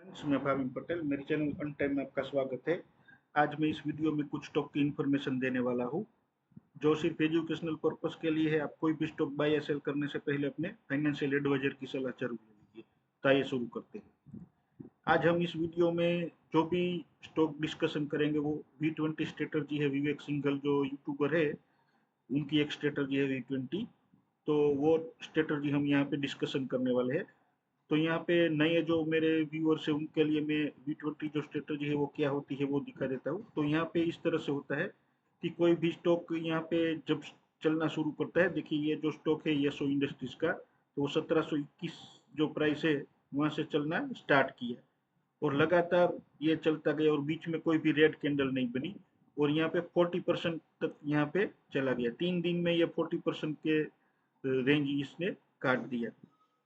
Friends, मैं भाविन पटेल। मेरे channel अन time में आपका स्वागत है। आज मैं इस वीडियो में कुछ स्टॉक की इन्फॉर्मेशन देने वाला हूँ जो सिर्फ एजुकेशनल पर्पस के लिए है। आप कोई भी स्टॉक बाय या सेल करने से पहले अपने फाइनेंशियल एडवाइजर की सलाह जरूर ले लीजिए। तो आइए शुरू करते हैं। आज हम इस वीडियो में जो भी स्टॉक डिस्कशन करेंगे वो V20 स्ट्रेटजी है। विवेक सिंघल जो यूट्यूबर है, उनकी एक स्ट्रेटजी है V20। तो वो स्ट्रेटजी हम यहाँ पे डिस्कशन करने वाले हैं। तो यहाँ पे नए जो मेरे व्यूअर्स है उनके लिए मैं V20 जो स्ट्रेटजी है वो क्या होती है वो दिखा देता हूँ। तो यहाँ पे इस तरह से होता है कि कोई भी स्टॉक यहाँ पे जब चलना शुरू करता है, देखिए ये जो स्टॉक है यसो इंडस्ट्रीज का, तो वो 1721 जो प्राइस है वहां से चलना स्टार्ट किया और लगातार ये चलता गया और बीच में कोई भी रेड कैंडल नहीं बनी और यहाँ पे 40% तक यहाँ पे चला गया। 3 दिन में ये 40% के रेंज इसने काट दिया।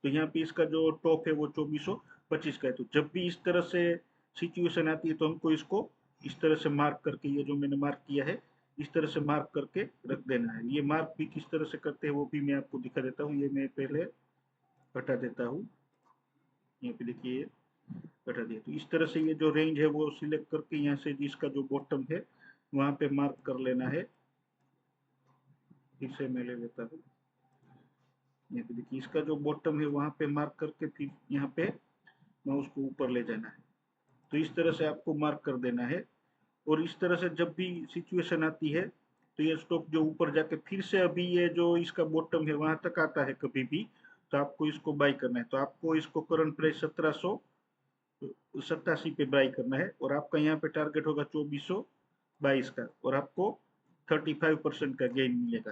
तो यहाँ पे इसका जो टॉप है वो 2425 का है। तो जब भी इस तरह से सिचुएशन आती है तो हमको इसको इस तरह से मार्क करके, ये जो मैंने मार्क किया है इस तरह से मार्क करके रख देना है। ये मार्क भी किस तरह से करते हैं वो भी मैं आपको दिखा देता हूँ। ये मैं पहले हटा देता हूँ। यहाँ पे देखिए हटा दिया। तो इस तरह से ये जो रेंज है वो सिलेक्ट करके यहाँ से जिसका जो बॉटम है वहां पे मार्क कर लेना है। फिर से मैं ले लेता हूँ। यहाँ पे देखिए इसका जो बॉटम है वहां पे मार्क करके फिर यहाँ पे मैं उसको ऊपर ले जाना है। तो इस तरह से आपको मार्क कर देना है और इस तरह से जब भी सिचुएशन आती है तो ये स्टॉक जो ऊपर जाके फिर से अभी ये जो इसका बॉटम है वहां तक आता है कभी भी, तो आपको इसको बाई करना है। तो आपको इसको करंट प्राइस 1787 पे बाई करना है और आपका यहाँ पे टारगेट होगा 2422 का और आपको 35% का गेन मिलेगा।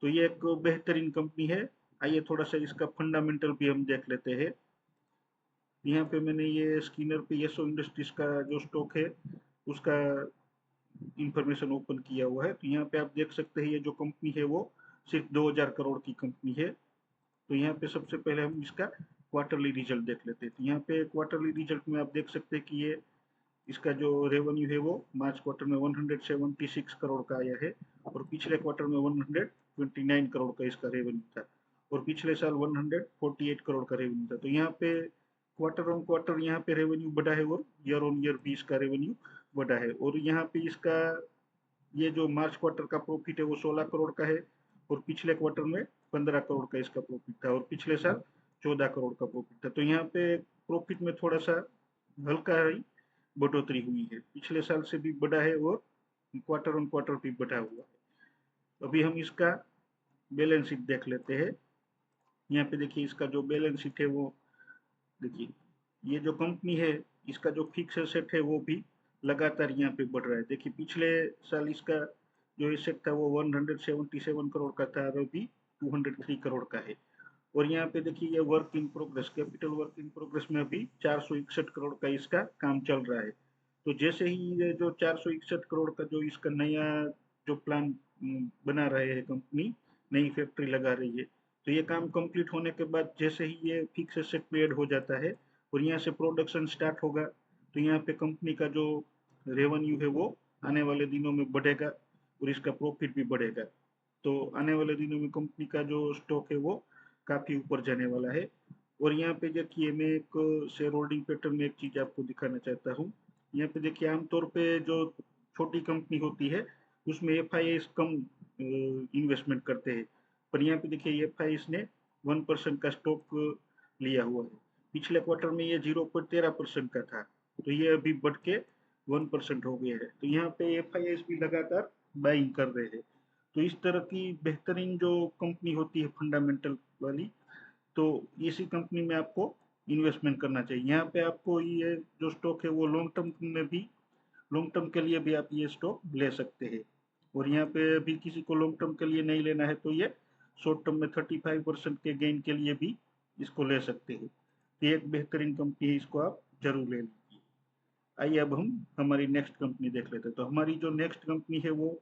तो ये एक बेहतरीन कंपनी है। आइए थोड़ा सा इसका फंडामेंटल भी हम देख लेते हैं। यहाँ पे मैंने ये स्किनर पे येसो इंडस्ट्रीज का जो स्टॉक है उसका इंफॉर्मेशन ओपन किया हुआ है। तो यहाँ पे आप देख सकते हैं ये जो कंपनी है वो सिर्फ 2000 करोड़ की कंपनी है। तो यहाँ पे सबसे पहले हम इसका क्वार्टरली रिजल्ट देख लेते हैं। तो यहाँ पे क्वार्टरली रिजल्ट में आप देख सकते हैं कि ये इसका जो रेवेन्यू है वो मार्च क्वार्टर में 176 करोड़ का आया है और पिछले क्वार्टर में 129 करोड़ का इसका रेवेन्यू था और पिछले साल 148 करोड़ का रेवेन्यू था। तो यहाँ पे क्वार्टर ऑन क्वार्टर यहाँ पे रेवेन्यू बढ़ा है और ईयर ऑन ईयर भी इसका रेवेन्यू बढ़ा है। और यहाँ पे इसका ये जो मार्च क्वार्टर का प्रॉफिट है वो 16 करोड़ का है और पिछले क्वार्टर में 15 करोड़ का इसका प्रॉफिट था और पिछले साल 14 करोड़ का प्रॉफिट था। तो यहाँ पे प्रॉफिट में थोड़ा सा हल्का ही बढ़ोतरी हुई है, पिछले साल से भी बढ़ा है और क्वार्टर ऑन क्वार्टर भी बढ़ा हुआ है। अभी हम इसका बैलेंस शीट देख लेते हैं। यहाँ पे देखिए इसका जो बैलेंस शीट है वो देखिए, ये जो कंपनी है इसका जो फिक्स एसेट है वो भी लगातार यहाँ पे बढ़ रहा है। देखिए पिछले साल इसका जो एसेट था वो 177 करोड़ का था और अभी 203 करोड़ का है। और यहाँ पे देखिए ये work in progress, capital work in progress में अभी 461 करोड़ का इसका काम चल रहा है। तो जैसे ही ये जो 461 करोड़ का जो इसका नया जो प्लान बना रहे हैं कंपनी, नई फैक्ट्री लगा रही है, तो ये काम कंप्लीट होने के बाद जैसे ही ये फिक्स एसेट पे ऐड हो जाता है और यहाँ से प्रोडक्शन स्टार्ट होगा तो यहाँ पे कंपनी का जो रेवेन्यू है वो आने वाले दिनों में बढ़ेगा और इसका प्रॉफिट भी बढ़ेगा। तो आने वाले दिनों में कंपनी का जो स्टॉक है वो काफी ऊपर जाने वाला है। और यहाँ पे देखिए मैं एक शेयर होल्डिंग पैटर्न में एक चीज आपको दिखाना चाहता हूँ। यहाँ पे देखिए आमतौर पे जो छोटी कंपनी होती है उसमें एफआईएस कम इन्वेस्टमेंट करते हैं, पर यहाँ पे देखिए एफआईएस ने 1% का स्टॉक लिया हुआ है। पिछले क्वार्टर में ये 0.13% का था, तो ये अभी बढ़ के 1% हो गया है। तो यहाँ पे एफआईएस भी लगातार बाइंग कर रहे हैं। तो इस तरह की बेहतरीन जो कंपनी होती है फंडामेंटल वाली, तो इसी कंपनी में आपको इन्वेस्टमेंट करना चाहिए। यहाँ पे आपको ये जो स्टॉक है वो लॉन्ग टर्म में भी, लॉन्ग टर्म के लिए भी आप ये स्टॉक ले सकते हैं। और यहाँ पे अभी किसी को लॉन्ग टर्म के लिए नहीं लेना है तो ये शॉर्ट टर्म में 35% के गेन के लिए भी इसको ले सकते हैं। ये एक बेहतरीन कंपनी है, इसको आप जरूर ले लीजिए। आइए अब हम हमारी नेक्स्ट कंपनी देख लेते हैं। तो हमारी जो नेक्स्ट कंपनी है वो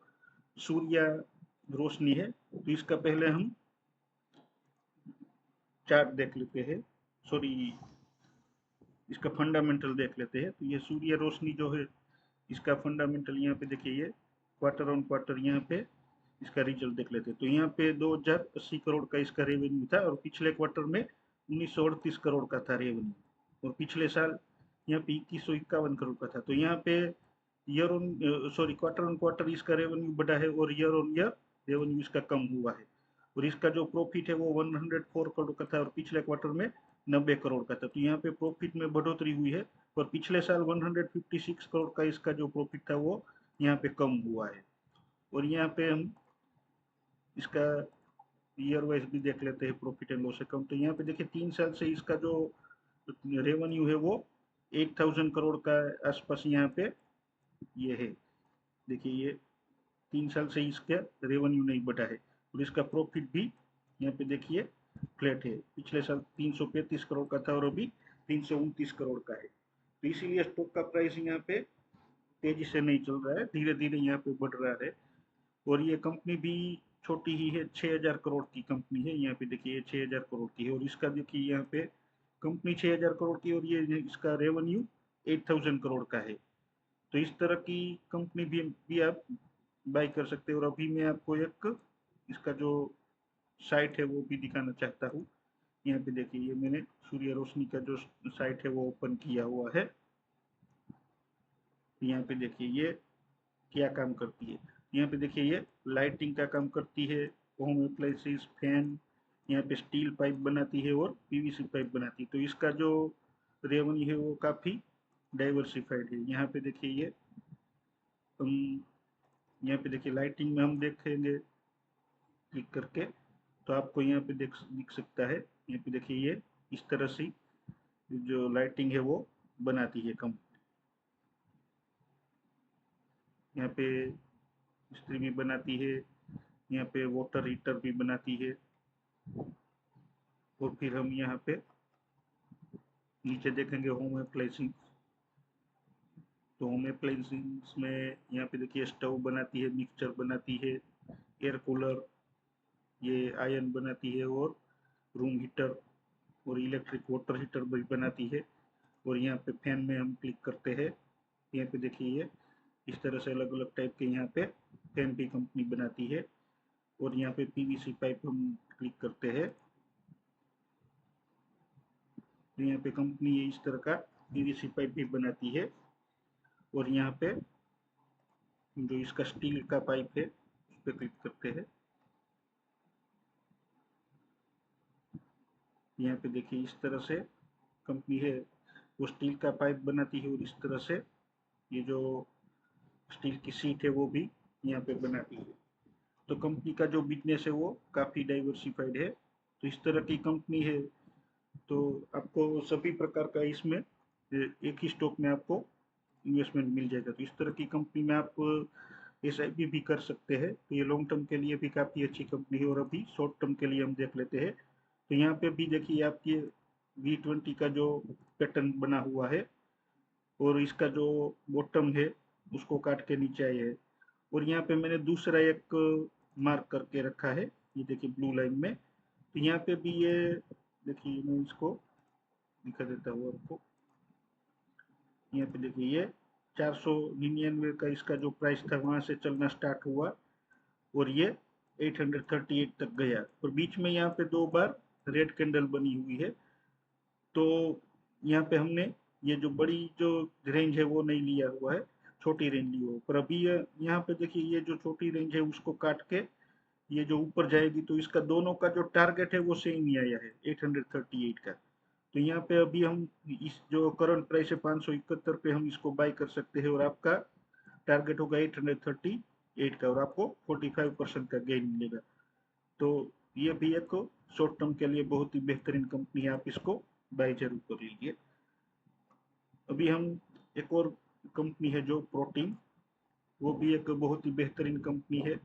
सूर्या रोशनी है। तो इसका पहले हम चार्ट देख लेते हैं, सॉरी इसका फंडामेंटल देख लेते हैं। तो ये सूर्य रोशनी जो है इसका फंडामेंटल यहाँ पे देखिए, ये क्वार्टर ऑन क्वार्टर यहाँ पे इसका रिजल्ट देख लेते हैं। तो यहाँ पे 2080 करोड़ का इसका रेवेन्यू था और पिछले क्वार्टर में 1938 करोड़ का था रेवेन्यू और पिछले साल यहाँ पे 2151 करोड़ का था। तो यहाँ पे क्वार्टर ऑन क्वार्टर इसका रेवेन्यू बढ़ा है और ईयर ऑन ईयर रेवेन्यू इसका कम हुआ है। और इसका जो प्रॉफिट है वो 104 करोड़ का था और पिछले क्वार्टर में 90 करोड़ का था। तो यहाँ पे प्रॉफिट में बढ़ोतरी हुई है। और पिछले साल 156 करोड़ का इसका जो प्रॉफिट था वो यहाँ पे कम हुआ है। और यहाँ पे हम इसका ईयर वाइज भी देख लेते हैं प्रॉफिट एंड लॉस अकाउंट। तो यहाँ पे देखिए 3 साल से इसका जो रेवेन्यू है वो 8000 करोड़ का आसपास यहाँ पे ये है। देखिए ये 3 साल से इसका रेवेन्यू नहीं बढ़ा है और इसका प्रॉफिट भी यहाँ पे देखिए फ्लैट है। पिछले साल 335 करोड़ का था और अभी 329 करोड़ का है। तो इसीलिए स्टॉक का प्राइस यहाँ पे तेजी से नहीं चल रहा है, धीरे धीरे यहाँ पे बढ़ रहा है। और ये कंपनी भी छोटी ही है, 6000 करोड़ की कंपनी है। यहाँ पे देखिए 6000 करोड़ की है और इसका देखिए यहाँ पे कंपनी 6000 करोड़ की और ये इसका रेवेन्यू 8000 करोड़ का है। तो इस तरह की कंपनी भी आप बाय कर सकते हो। और अभी मैं आपको एक इसका जो साइट है वो भी दिखाना चाहता हूँ। यहाँ पे देखिए ये मैंने सूर्य रोशनी का जो साइट है वो ओपन किया हुआ है। यहाँ पे देखिए ये क्या काम करती है। यहाँ पे देखिए ये लाइटिंग का काम करती है, होम अप्लायंसेस, फैन, यहाँ पे स्टील पाइप बनाती है और पीवीसी पाइप बनाती है। तो इसका जो रेवेन्यू है वो काफ़ी डाइवर्सिफाइड है। यहाँ पे देखिए ये हम यहाँ पे देखिए लाइटिंग में हम देखेंगे क्लिक करके तो आपको यहाँ पे दिख सकता है। यहाँ पे देखिए ये इस तरह से जो लाइटिंग है वो बनाती है कंपनी। यहाँ पे इस्त्री भी बनाती है, यहाँ पे वाटर हीटर भी बनाती है। और फिर हम यहाँ पे नीचे देखेंगे होम अप्लायंसेस। तो होम अप्लायंसेस में यहाँ पे देखिए स्टोव बनाती है, मिक्सचर बनाती है, एयर कूलर, ये आयरन बनाती है और रूम हीटर और इलेक्ट्रिक वाटर हीटर भी बनाती है। और यहाँ पे फैन में हम क्लिक करते हैं, यहाँ पे देखिए ये इस तरह से अलग अलग टाइप के यहाँ पे फैन भी कंपनी बनाती है। और यहाँ पे पीवीसी पाइप हम क्लिक करते हैं तो यहाँ पे कंपनी इस तरह का पीवीसी पाइप भी बनाती है। और यहाँ पे जो इसका स्टील का पाइप है उस पर क्लिक करते हैं। यहाँ पे देखिए इस तरह से कंपनी है वो स्टील का पाइप बनाती है और इस तरह से ये जो स्टील की सीट है वो भी यहाँ पे बनाती है। तो कंपनी का जो बिजनेस है वो काफ़ी डाइवर्सिफाइड है। तो इस तरह की कंपनी है तो आपको सभी प्रकार का इसमें एक ही स्टॉक में आपको इन्वेस्टमेंट मिल जाएगा। तो इस तरह की कंपनी में आप SIP भी कर सकते हैं। तो ये लॉन्ग टर्म के लिए भी काफ़ी अच्छी कंपनी है। और अभी शॉर्ट टर्म के लिए हम देख लेते हैं। तो यहाँ पे भी देखिए आपकी V20 का जो पैटर्न बना हुआ है और इसका जो बॉटम है उसको काट के नीचे आया है। और यहाँ पे मैंने दूसरा एक मार्क करके रखा है, ये देखिए ब्लू लाइन में। तो यहाँ पे भी ये देखिए मैं इसको दिखा देता हूँ आपको। यहाँ पे देखिए ये 499 का इसका जो प्राइस था वहां से चलना स्टार्ट हुआ और ये 838 तक गया। और बीच में यहाँ पे 2 बार रेड कैंडल बनी हुई है। तो यहाँ पे हमने ये जो बड़ी जो रेंज है वो नहीं लिया हुआ है, छोटी रेंज ली हो। पर अभी यहाँ पे देखिए ये जो छोटी रेंज है उसको काट के ये जो ऊपर जाएगी तो इसका दोनों का जो टारगेट है वो सेम ही आया है 838 का। तो यहाँ पे अभी हम इस जो करंट प्राइस है 571 पे हम इसको बाय कर सकते हैं और आपका टारगेट होगा 838 का और आपको 45% का गेन मिलेगा। तो ये भी एक शॉर्ट टर्म के लिए बहुत ही बेहतरीन कंपनी है, आप इसको बाय जरूर कर लीजिए। अभी हम एक और कंपनी है जो प्रोटीन, वो भी एक बहुत ही बेहतरीन कंपनी है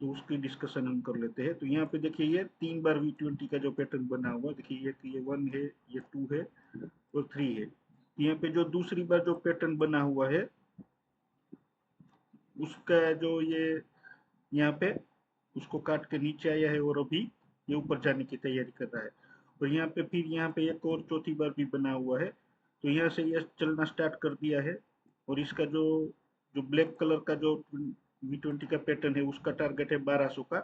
तो उसकी डिस्कशन हम कर लेते हैं। तो यहाँ पे देखिए ये 3 बार V20 का जो पैटर्न बना हुआ देखिए ये 1 है, ये 2 है और 3 है। यहाँ पे जो दूसरी बार जो पैटर्न बना हुआ है उसका जो ये यहाँ पे उसको काट के नीचे आया है और अभी ये ऊपर जाने की तैयारी कर रहा है। और यहाँ पे फिर यहाँ पे एक और चौथी बार भी बना हुआ है। तो यहाँ से ये चलना स्टार्ट कर दिया है और इसका जो जो ब्लैक कलर का जो V20 का पैटर्न है उसका टारगेट है 1200 का।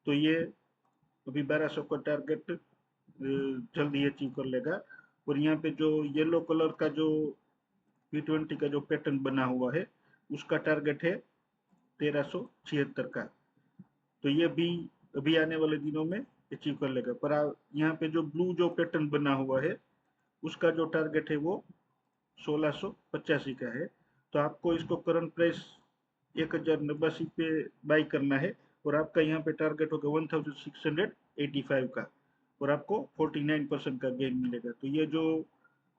तो ये अभी 1200 का टारगेट जल्दी अचीव कर लेगा। और यहाँ पे जो येलो कलर का जो V20 का जो पैटर्न बना हुआ है उसका टारगेट है 1376 का। तो ये भी अभी आने वाले दिनों में अचीव कर लेगा। पर यहाँ पे जो ब्लू जो पैटर्न बना हुआ है उसका जो टारगेट है वो 1685 का है। तो आपको इसको करंट प्राइस 1089 पे बाई करना है और आपका यहाँ पे टारगेट होगा 1685 का और आपको 49% का गेन मिलेगा। तो ये जो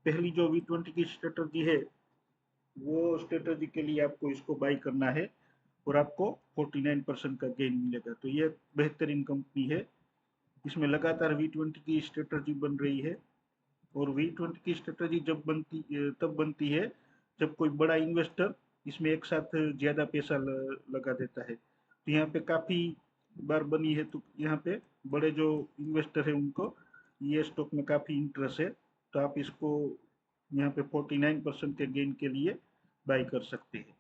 पहली जो V20 की स्ट्रेटजी है वो स्ट्रेटजी के लिए आपको इसको बाई करना है और आपको 49% का गेन मिलेगा। तो ये बेहतरीन कंपनी है। इसमें लगातार V20 की स्ट्रेटजी बन रही है और V20 की स्ट्रेटजी तब बनती है जब कोई बड़ा इन्वेस्टर इसमें एक साथ ज्यादा पैसा लगा देता है। तो यहाँ पे काफी बार बनी है। तो यहाँ पे बड़े जो इन्वेस्टर है उनको ये स्टॉक में काफी इंटरेस्ट है। तो आप इसको यहाँ पे 49% के गेन के लिए बाई कर सकते हैं।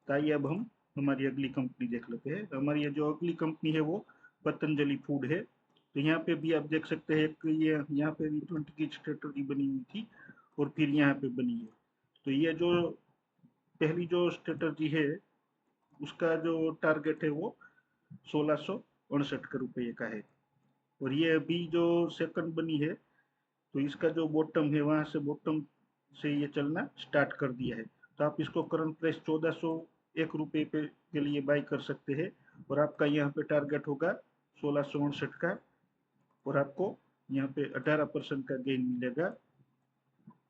तो आइए अब हम हमारी अगली कंपनी देख लेते हैं। हमारी ये जो अगली कंपनी है वो पतंजलि फूड है। तो यहाँ पे भी आप देख सकते हैं कि ये यहाँ पे V20 की स्ट्रेटजी बनी हुई थी और फिर यहाँ पे बनी है। तो ये जो पहली जो स्ट्रेटजी है उसका जो टारगेट है वो 1669 का रुपये का है और ये अभी जो सेकंड बनी है तो इसका जो बॉटम है वहां से बॉटम से ये चलना स्टार्ट कर दिया है। तो आप इसको करंट प्राइस 1401 रुपये पे के लिए बाई कर सकते हैं और आपका यहाँ पे टारगेट होगा 1669 का और आपको यहाँ पे 18% का गेन मिलेगा।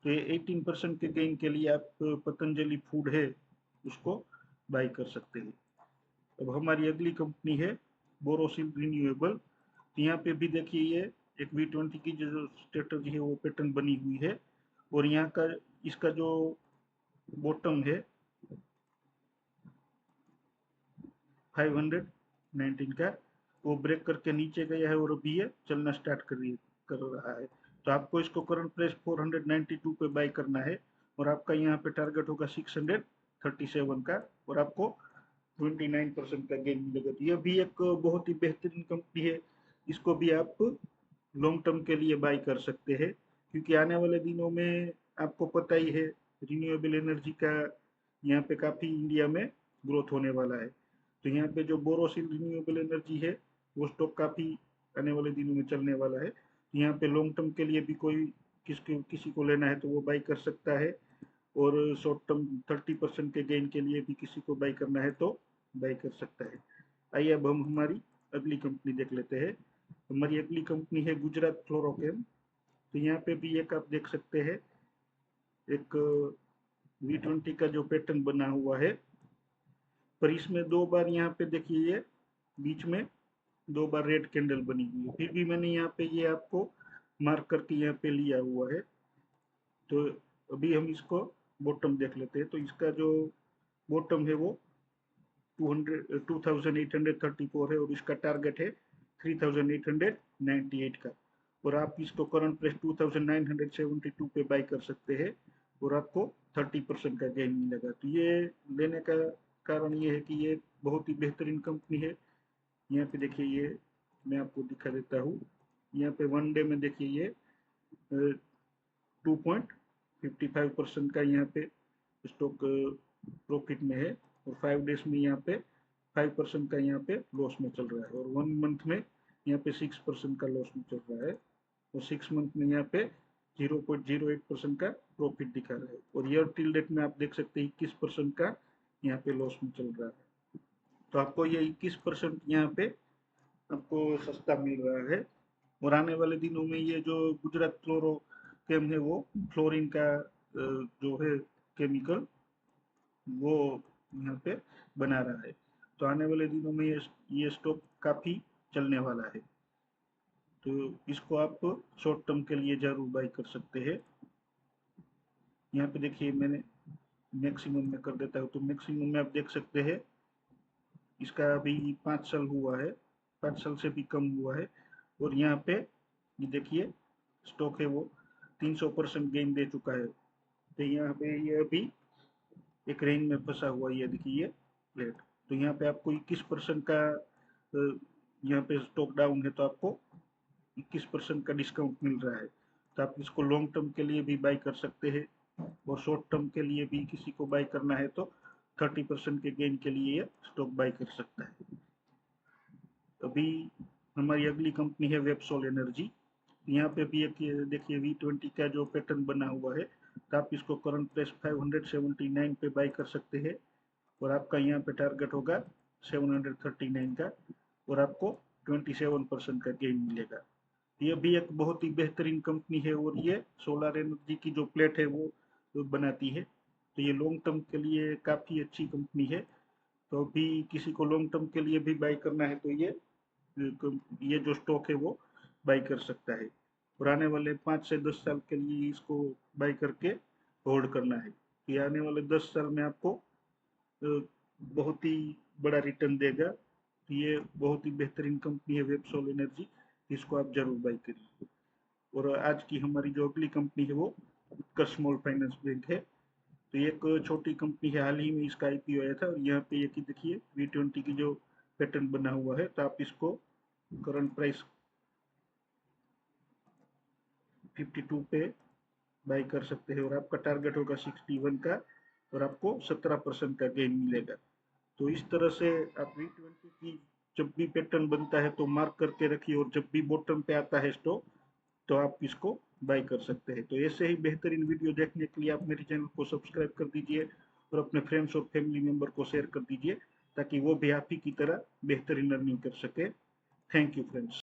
तो ये 18% के गेन के लिए आप पतंजलि फूड है उसको बाई कर सकते हैं। अब हमारी अगली कंपनी है बोरोसिल रिन्यूएबल। तो यहाँ पे भी देखिए ये एक V20 की जो स्ट्रेटजी है वो पैटर्न बनी हुई है और यहाँ का इसका जो बॉटम है 519 का वो ब्रेक करके नीचे गया है और अभी ये चलना स्टार्ट कर रहा है। तो आपको इसको करंट प्राइस 492 पे बाई करना है और आपका यहाँ पे टारगेट होगा 637 का और आपको 29% का गेन मिलेगा। तो यह भी एक बहुत ही बेहतरीन कंपनी है। इसको भी आप लॉन्ग टर्म के लिए बाई कर सकते हैं क्योंकि आने वाले दिनों में आपको पता ही है रिन्यूएबल एनर्जी का यहाँ पे काफ़ी इंडिया में ग्रोथ होने वाला है। तो यहाँ पे जो बोरोसिल रिन्यूएबल एनर्जी है वो स्टॉक काफ़ी आने वाले दिनों में चलने वाला है। तो यहाँ पे लॉन्ग टर्म के लिए भी कोई किसी को लेना है तो वो बाई कर सकता है और शॉर्ट टर्म 30% के गेन के लिए भी किसी को बाई करना है तो बाई कर सकता है। आइए अब हम हमारी अगली कंपनी देख लेते हैं। हमारी अगली कंपनी है गुजरात फ्लोरोकेम। तो यहाँ पे भी एक आप देख सकते हैं एक V20 का जो पैटर्न बना हुआ है पर इसमें दो बार यहाँ पे देखिए ये बीच में दो बार रेड कैंडल बनी हुई है। फिर भी मैंने यहाँ पे ये आपको मार्क करके यहाँ पे लिया हुआ है। तो अभी हम इसको बॉटम देख लेते हैं। तो इसका जो बॉटम है वो 2834 है और इसका टारगेट है 3898 का और आप इसको करंट प्राइस 2972 पे बाई कर सकते हैं और आपको 30% का गेन मिलेगा। तो ये लेने का कारण ये है कि ये बहुत ही बेहतरीन कंपनी है। यहाँ पे देखिए ये मैं आपको दिखा देता हूँ। यहाँ पे वन डे में देखिए ये 2.55% का यहाँ पे स्टॉक प्रॉफिट में है और 5 डेज में यहाँ पे 5% का यहाँ पे लॉस में चल रहा है और 1 मंथ में यहाँ पे 6% का लॉस में चल रहा है और 6 मंथ में यहाँ पे 0.08% का प्रॉफिट दिखा रहा है और ईयर टिल डेट में आप देख सकते हैं 21% का यहाँ पे लॉस में चल रहा है। तो आपको ये 21% यहाँ पे आपको सस्ता मिल रहा है और आने वाले दिनों में ये जो गुजरात फ्लोरो केम है वो फ्लोरिन का जो है केमिकल वो यहाँ पे बना रहा है। तो आने वाले दिनों में ये स्टॉक काफी चलने वाला है। तो इसको आप शॉर्ट टर्म के लिए जरूर बाई कर सकते हैं। यहाँ पे देखिए मैंने मैक्सिमम में कर देता हूँ। तो मैक्सिमम में आप देख सकते हैं इसका अभी 5 साल हुआ है, 5 साल से भी कम हुआ है और यहाँ पे ये देखिए स्टॉक है वो 300% गेन दे चुका है। तो यहाँ पे ये अभी एक रेंज में फंसा हुआ ये देखिए प्लेट। तो यहाँ पे आपको 21% का यहाँ पे स्टॉक डाउन है तो आपको 21% का डिस्काउंट मिल रहा है। तो आप इसको लॉन्ग टर्म के लिए भी बाई कर सकते हैं और शॉर्ट टर्म के लिए भी किसी को बाई करना है तो 30% के गेन के लिए ये स्टॉक बाई कर सकता है। अभी हमारी अगली कंपनी है वेबसोल एनर्जी। यहाँ पे भी एक देखिए V20 का जो पैटर्न बना हुआ है, तो आप इसको करंट प्राइस 579 पे बाई कर सकते हैं और आपका यहाँ पे टारगेट होगा 739 का और आपको 27% का गेन मिलेगा। ये भी एक बहुत ही बेहतरीन कंपनी है और ये सोलर एनर्जी की जो प्लेट है वो बनाती है, तो ये लॉन्ग टर्म के लिए काफ़ी अच्छी कंपनी है। तो अभी किसी को लॉन्ग टर्म के लिए भी बाई करना है तो ये जो स्टॉक है वो बाई कर सकता है और आने वाले 5 से 10 साल के लिए इसको बाई करके होल्ड करना है। ये आने वाले 10 साल में आपको बहुत ही बड़ा रिटर्न देगा। तो ये बहुत ही बेहतरीन कंपनी है वेबसोल एनर्जी, इसको आप जरूर बाई करिए। और आज की हमारी जो अगली कंपनी है वो उत्कर्ष स्मॉल फाइनेंस बैंक है। तो ये एक छोटी कंपनी है, हाल ही में इसका आईपीओ आया था और यहाँ पे ये देखिए V20 की जो पैटर्न बना हुआ है, तो आप इसको करंट प्राइस 52 पे बाई कर सकते हैं और आपका टारगेट होगा 61 का और आपको 17% का गेन मिलेगा। तो इस तरह से आप V20 की जब भी पैटर्न बनता है तो मार्क करके रखिए और जब भी बॉटम पे आता है स्टॉक तो आप इसको बाई कर सकते हैं। तो ऐसे ही बेहतरीन वीडियो देखने के लिए आप मेरे चैनल को सब्सक्राइब कर दीजिए और अपने फ्रेंड्स और फैमिली मेंबर को शेयर कर दीजिए ताकि वो भी आप ही की तरह बेहतरीन अर्निंग कर सके। Thank you friends.